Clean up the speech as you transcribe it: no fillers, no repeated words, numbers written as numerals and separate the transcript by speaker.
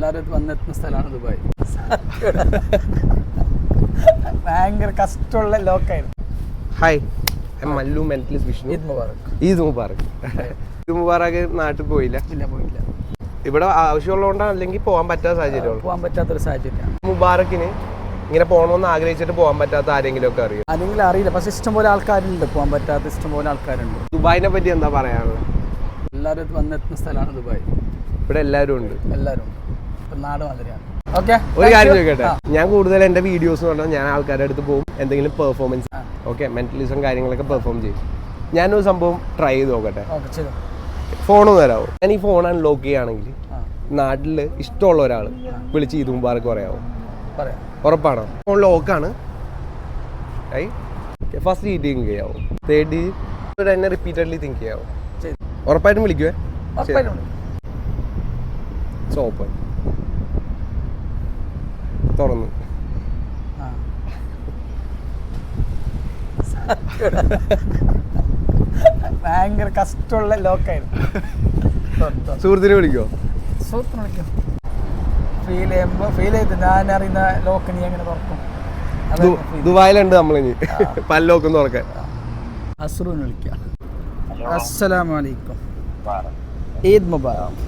Speaker 1: എല്ലാവരും വന്നെത്തുന്ന സ്ഥലമാണ് ദുബായ്. ഭയങ്കര കഷ്ടമുള്ള ലോക്കായിരുന്നു.
Speaker 2: Hi, Mallu mentalist Vishnu.
Speaker 1: ഈദ് മുബാറക്.
Speaker 2: ഈദ് മുബാറക്. ഈദ് മുബാറക് നാട്ടിൽ പോയില്ല?
Speaker 1: ഇല്ല, പോയില്ല.
Speaker 2: ഇവിടെ ആവശ്യമുള്ളതുകൊണ്ടാണ്, അല്ലെങ്കിൽ പോകാൻ പറ്റാത്ത സാഹചര്യം?
Speaker 1: പോകാൻ പറ്റാത്തൊരു സാഹചര്യമാണ്.
Speaker 2: മുബാറക്കിന് ഇങ്ങനെ പോകണമെന്ന് ആഗ്രഹിച്ചിട്ട് പോകാൻ പറ്റാത്ത ആരെങ്കിലും ഒക്കെ അറിയും?
Speaker 1: അല്ലെങ്കിൽ അറിയില്ല, പക്ഷെ ഇഷ്ടംപോലെ ആൾക്കാരുണ്ട്, പോകാൻ പറ്റാത്ത ഇഷ്ടംപോലെ ആൾക്കാരുണ്ട്.
Speaker 2: ദുബായിനെ പറ്റി എന്താ പറയാനുള്ളത്?
Speaker 1: എല്ലാവരും വന്നെത്തുന്ന സ്ഥലമാണ് ദുബായ്.
Speaker 2: ഇവിടെ എല്ലാവരും ഉണ്ട്.
Speaker 1: എല്ലാവരും ഉണ്ട്. ഇപ്പം നാട് മാതിരിയാണ്. ഓക്കെ,
Speaker 2: ഒരു കാര്യം ചോദിക്കട്ടെ, ഞാൻ കൂടുതൽ എൻ്റെ വീഡിയോസ് പറഞ്ഞാൽ ഞാൻ ആൾക്കാരുടെ അടുത്ത് പോകും, എന്തെങ്കിലും പെർഫോമൻസ്, ഓക്കെ, മെന്റലിസം കാര്യങ്ങളൊക്കെ പെർഫോം ചെയ്യും. ഞാനൊരു സംഭവം ട്രൈ ചെയ്ത് നോക്കട്ടെ. ഫോണൊന്നും തരാമോ? ഞാൻ ഈ ഫോൺ അൺലോക്ക് ചെയ്യുകയാണെങ്കിൽ നാട്ടിൽ ഇഷ്ടമുള്ള ഒരാൾ വിളിച്ച് ഈദ് മുബാറക്ക് പറയാമോ? ഉറപ്പാണോ? ഫോൺ ലോക്കാണ്. ഫസ്റ്റ് ഈ തിങ്ക് ചെയ്യാവോ? തേർഡ് എന്നെ റിപ്പീറ്റഡ്ലി തിങ്ക് ചെയ്യാവോ? ഉറപ്പായിട്ടും വിളിക്കുവേ? ഓപ്പൺ തുറന്നു.
Speaker 1: ഭയങ്കര കഷ്ടമുള്ള ലോക്കായിരുന്നു.
Speaker 2: സുഹൃത്തിനെ വിളിക്കോ?
Speaker 1: സുഹൃത്തിനെ വിളിക്കും. ഫീൽ ചെയ്ത് ഞാൻ അറിയുന്ന ലോക്ക് നീ എങ്ങനെ തുറക്കും?
Speaker 2: ദുബായിലുണ്ട് നമ്മളിനി പല ലോക്കും തുറക്കാൻ.
Speaker 1: അസ്റുവിനെ വിളിക്കാം. അസ്സലാമു അലൈക്കും. ഈദ് മുബാറക്.